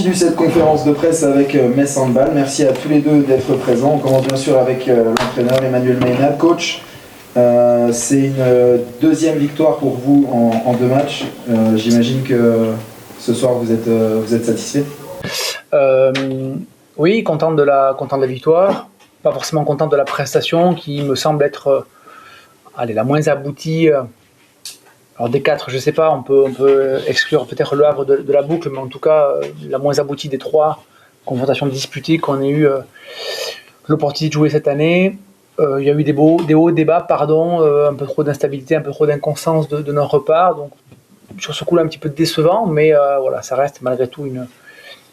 Cette conférence de presse avec Metz Handball. Merci à tous les deux d'être présents. On commence bien sûr avec l'entraîneur Emmanuel Maynard. Coach, c'est une deuxième victoire pour vous en 2 matchs. J'imagine que ce soir vous êtes satisfait. Oui, content de la victoire. Pas forcément content de la prestation qui me semble être la moins aboutie. Alors des 4, je ne sais pas, on peut exclure peut-être le Havre de la boucle, mais en tout cas la moins aboutie des 3 confrontations disputées qu'on ait eu l'opportunité de jouer cette année. Il y a eu des hauts, des bas, un peu trop d'instabilité, un peu trop d'inconstance de notre part. Donc sur ce coup-là, un petit peu décevant, mais voilà, ça reste malgré tout une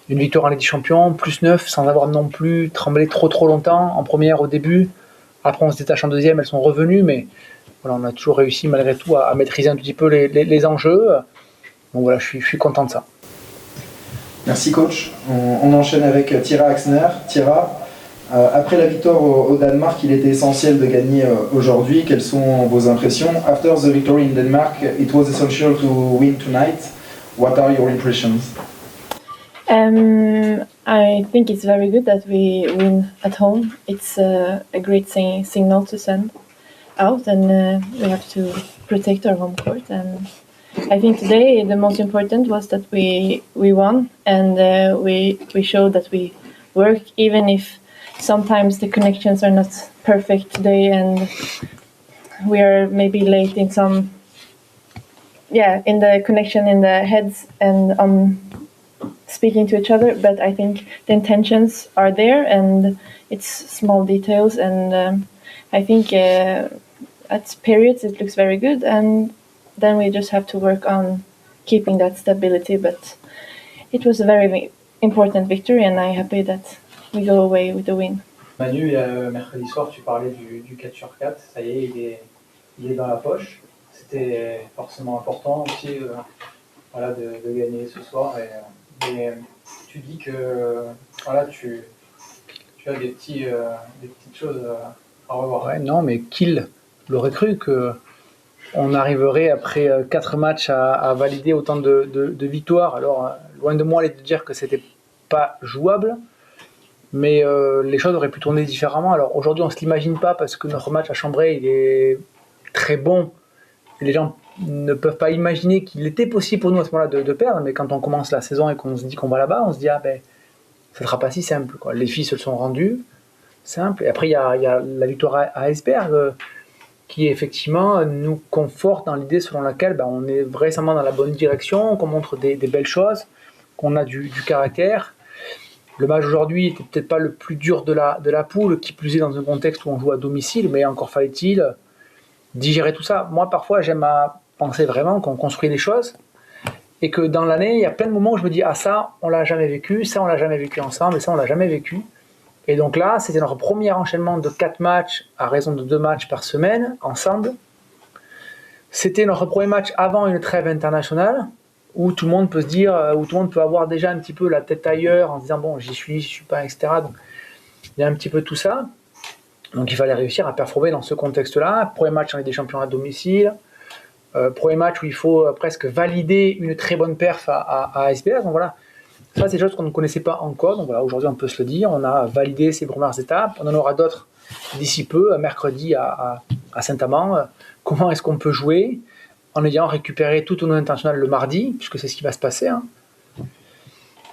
victoire en Ligue des Champions, plus 9, sans avoir non plus tremblé trop longtemps en première au début. Après on se détache en deuxième, elles sont revenues, mais voilà, on a toujours réussi malgré tout à maîtriser un petit peu les enjeux. Donc voilà, je suis content de ça. Merci coach. On enchaîne avec Tira Axner. Tira, après la victoire au Danemark, il était essentiel de gagner aujourd'hui. Quelles sont vos impressions? After the victory in Denmark, it was essential to win tonight. What are your impressions? I think it's very good that we win at home. It's a great signal to send out, and we have to protect our home court. And I think today the most important was that we won, and we showed that we work, even if sometimes the connections are not perfect today, and we are maybe late in some, in the connection in the heads and on speaking to each other. But I think the intentions are there, and it's small details, and I think at periods it looks very good, and then we just have to work on keeping that stability. But it was a very important victory, and I'm happy that we go away with the win. Manu, mercredi soir, tu parlais du 4 sur 4. Ça y est, il est dans la poche. C'était forcément important aussi de gagner ce soir. Et tu dis que tu as des petites choses à revoir. Ouais, non, mais qu'il l'aurait cru qu'on arriverait après 4 matchs à valider autant de victoires. Alors, loin de moi de dire que c'était pas jouable, mais les choses auraient pu tourner différemment. Alors aujourd'hui, on ne se l'imagine pas parce que notre match à Chambray, il est très bon. Et les gens ne peuvent pas imaginer qu'il était possible pour nous à ce moment-là de perdre, mais quand on commence la saison et qu'on se dit qu'on va là-bas, on se dit ça ne sera pas si simple, quoi. Les filles se sont rendues, simple. Et après, il y a la victoire à Esbjerg qui effectivement nous conforte dans l'idée selon laquelle on est vraiment dans la bonne direction, qu'on montre des belles choses, qu'on a du caractère. Le match aujourd'hui n'était peut-être pas le plus dur de la poule, qui plus est dans un contexte où on joue à domicile, mais encore fallait-il digérer tout ça. Moi, parfois, j'aime à penser vraiment qu'on construit des choses et que dans l'année, il y a plein de moments où je me dis ça, on l'a jamais vécu, ça, on l'a jamais vécu ensemble, et ça, on l'a jamais vécu. Et donc là, c'était notre premier enchaînement de 4 matchs à raison de 2 matchs par semaine, ensemble. C'était notre premier match avant une trêve internationale, où tout le monde peut se dire, où tout le monde peut avoir déjà un petit peu la tête ailleurs, en se disant, bon, j'y suis pas, etc. Donc, il y a un petit peu tout ça. Donc il fallait réussir à performer dans ce contexte-là. Premier match en Ligue des Champions à domicile. Premier match où il faut presque valider une très bonne perf à Esbjerg. Donc voilà, ça c'est des choses qu'on ne connaissait pas encore. Donc voilà, aujourd'hui on peut se le dire. On a validé ces premières étapes. On en aura d'autres d'ici peu, mercredi à Saint-Amand. Comment est-ce qu'on peut jouer en ayant récupéré tout au non international le mardi, puisque c'est ce qui va se passer.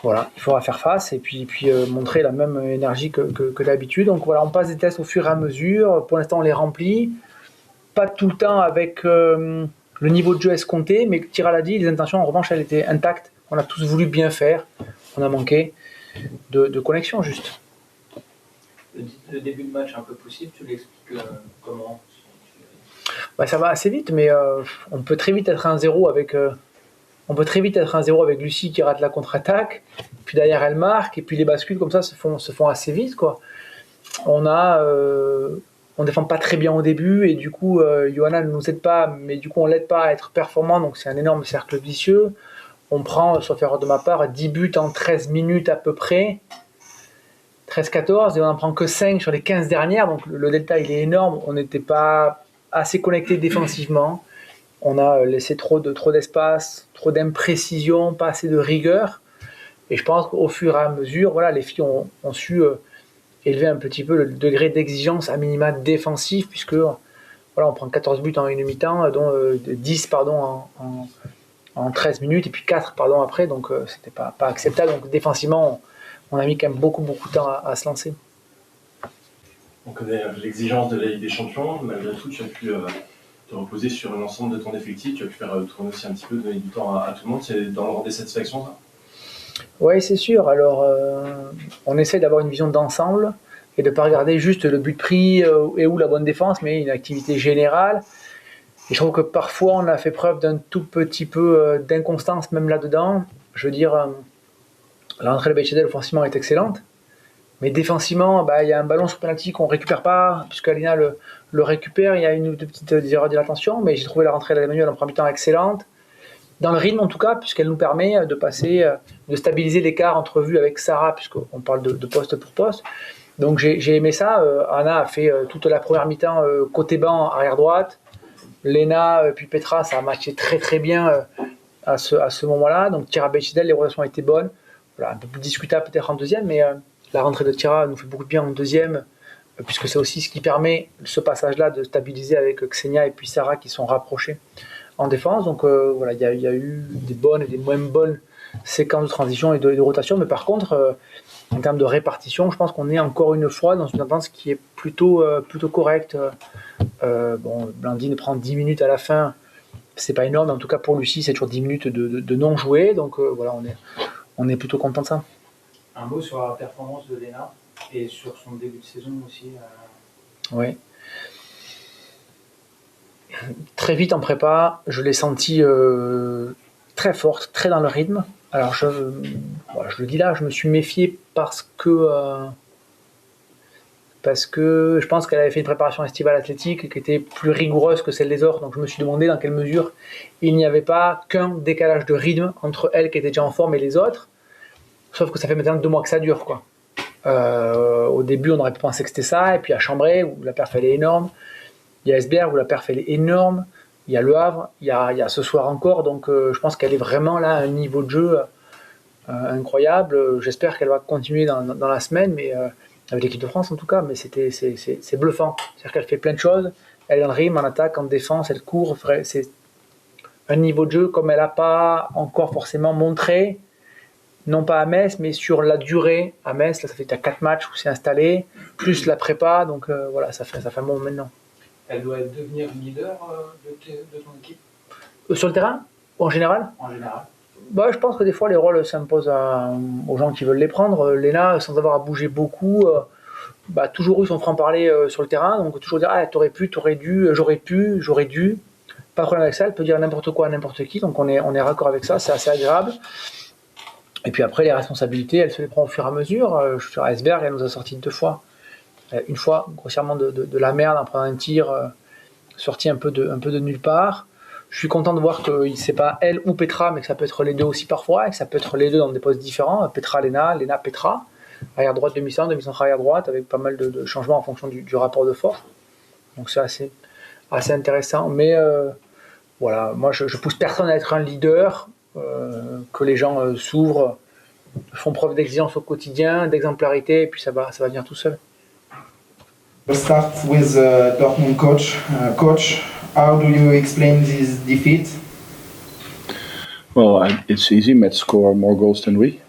Voilà, il faudra faire face et puis montrer la même énergie que d'habitude. Donc voilà, on passe des tests au fur et à mesure. Pour l'instant, on les remplit. Pas tout le temps avec le niveau de jeu escompté, mais Tira l'a dit, les intentions, en revanche, elles étaient intactes. On a tous voulu bien faire. On a manqué de connexion, juste. Le début de match un peu possible, tu l'expliques comment? Ça va assez vite, mais on peut très vite être 1-0 avec... On peut très vite être 1-0 avec Lucie qui rate la contre-attaque, puis derrière elle marque, et puis les bascules comme ça se font assez vite, quoi. On défend pas très bien au début, et du coup, Johanna ne nous aide pas, mais du coup, on l'aide pas à être performant, donc c'est un énorme cercle vicieux. On prend, sauf erreur de ma part, 10 buts en 13 minutes à peu près, 13-14, et on n'en prend que 5 sur les 15 dernières, donc le delta, il est énorme. On n'était pas assez connecté défensivement. On a laissé trop d'espace, trop d'imprécision, pas assez de rigueur. Et je pense qu'au fur et à mesure, voilà, les filles ont su élever un petit peu le degré d'exigence à minima défensif, puisque voilà, on prend 14 buts en une mi-temps, dont 10 en 13 minutes, et puis 4 après, donc c'était pas acceptable. Donc défensivement, on a mis quand même beaucoup de temps à se lancer. On connaît l'exigence de la Ligue des Champions, malgré tout tu as pu te reposer sur l'ensemble de ton effectif, tu as pu faire tourner aussi un petit peu, donner du temps à tout le monde, c'est dans l'ordre des satisfactions ça? Oui, c'est sûr. Alors, on essaie d'avoir une vision d'ensemble et de ne pas regarder juste le but pris et ou la bonne défense, mais une activité générale. Et je trouve que parfois, on a fait preuve d'un tout petit peu d'inconstance, même là-dedans. Je veux dire, l'entrée de Bechedel offensivement est excellente, mais défensivement, il y a un ballon sur penalty qu'on ne récupère pas, puisque Alina le récupère. Il y a une ou deux petites erreurs d'inattention, mais j'ai trouvé la rentrée d'Emmanuel en premier temps excellente. Dans le rythme en tout cas, puisqu'elle nous permet de passer, de stabiliser l'écart entre vues avec Sarah, puisqu'on parle de poste pour poste. Donc j'ai aimé ça. Anna a fait toute la première mi-temps côté banc, arrière droite. Lena puis Petra, ça a matché très très bien à ce moment-là. Donc Tira Bechedel, les rotations étaient bonnes. Voilà, un peu plus discutable peut-être en deuxième, mais la rentrée de Tira nous fait beaucoup de bien en deuxième, puisque c'est aussi ce qui permet ce passage-là de stabiliser avec Xenia et puis Sarah qui sont rapprochées en défense. Donc voilà, il y a eu des bonnes et des moins bonnes séquences de transition et de rotation, mais par contre, en termes de répartition, je pense qu'on est encore une fois dans une tendance qui est plutôt correcte. Blandine prend 10 minutes à la fin, c'est pas énorme, mais en tout cas pour Lucie, c'est toujours 10 minutes de non joué, donc voilà, on est plutôt content de ça. Un mot sur la performance de Lena et sur son début de saison aussi. Oui. Très vite en prépa, je l'ai senti très forte, très dans le rythme. Alors je le dis là, je me suis méfié parce que je pense qu'elle avait fait une préparation estivale athlétique qui était plus rigoureuse que celle des autres. Donc je me suis demandé dans quelle mesure il n'y avait pas qu'un décalage de rythme entre elle qui était déjà en forme et les autres. Sauf que ça fait maintenant 2 mois que ça dure, quoi. Au début, on aurait pu penser que c'était ça, et puis à Chambray, où la perf elle est énorme. Il y a Esbjerg où la perf elle est énorme, il y a Le Havre, il y a ce soir encore, donc je pense qu'elle est vraiment là à un niveau de jeu incroyable. J'espère qu'elle va continuer dans la semaine, mais avec l'équipe de France en tout cas, mais c'est bluffant. C'est-à-dire qu'elle fait plein de choses, elle est dans le rythme, en attaque, en défense, elle court, c'est un niveau de jeu comme elle n'a pas encore forcément montré, non pas à Metz, mais sur la durée. À Metz, là ça fait 4 matchs où c'est installé, plus la prépa, donc voilà, ça fait un bon moment maintenant. Elle doit devenir leader de ton équipe sur le terrain, en général? En général. Je pense que des fois les rôles s'imposent aux gens qui veulent les prendre. Lena, sans avoir à bouger beaucoup, toujours eu son franc-parler sur le terrain, donc toujours dire t'aurais pu, t'aurais dû, j'aurais pu, j'aurais dû. Pas de problème avec ça, elle peut dire n'importe quoi à n'importe qui, donc on est raccord avec ça, c'est assez agréable. Et puis après les responsabilités, elle se les prend au fur et à mesure. Sur Esbjerg, elle nous a sorti 2 fois. Une fois grossièrement de la merde en prenant un tir sorti un peu de nulle part. Je suis content de voir que c'est pas elle ou Petra, mais que ça peut être les deux aussi parfois, et que ça peut être les deux dans des postes différents. Petra, Lena, Petra, arrière droite, demi-centre, demi-centre arrière droite, avec pas mal de changements en fonction du rapport de force. Donc c'est assez intéressant. Mais voilà, moi je pousse personne à être un leader, que les gens s'ouvrent, font preuve d'exigence au quotidien, d'exemplarité, et puis ça va venir tout seul. We'll start with Dortmund coach. Coach, how do you explain this defeat? Well, it's easy. Metz score more goals than we.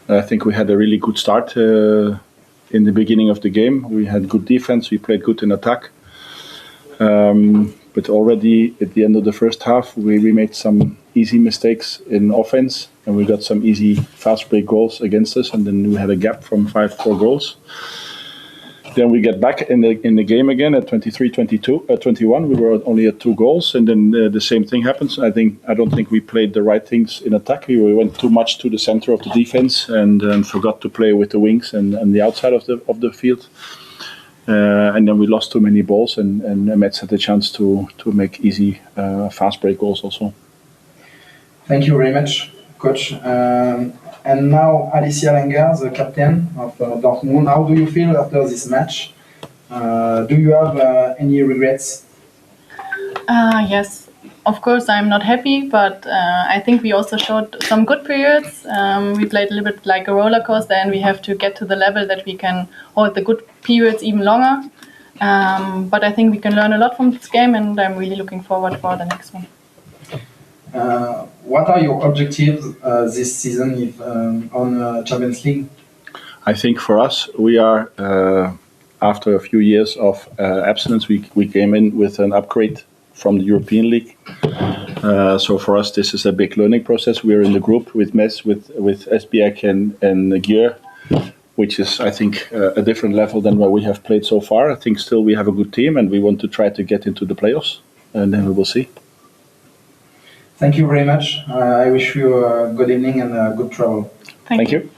I think we had a really good start in the beginning of the game. We had good defense. We played good in attack. But already at the end of the first half, we made some easy mistakes in offense, and we got some easy fast break goals against us. And then we had a gap from 4 goals. Then we get back in the game again at 21. We were only at 2 goals, and then the same thing happens. I don't think we played the right things in attack. We went too much to the center of the defense and forgot to play with the wings and the outside of the field. And then we lost too many balls, and Metz had the chance to make easy fast break goals also. Thank you very much, Coach. And now Alicia Langer, the captain of Dortmund. How do you feel after this match? Do you have any regrets? Yes, of course, I'm not happy, but I think we also showed some good periods. We played a little bit like a roller coaster, and we have to get to the level that we can hold the good periods even longer. But I think we can learn a lot from this game, and I'm really looking forward for the next one. What are your objectives this season on Champions League? I think for us, we are, after a few years of abstinence, we came in with an upgrade from the European League. So for us, this is a big learning process. We're in the group with Metz, with Esbjerg and Győr, which is, I think, a different level than where we have played so far. I think still we have a good team, and we want to try to get into the playoffs, and then we will see. Thank you very much. I wish you a good evening and a good travel. Thank you.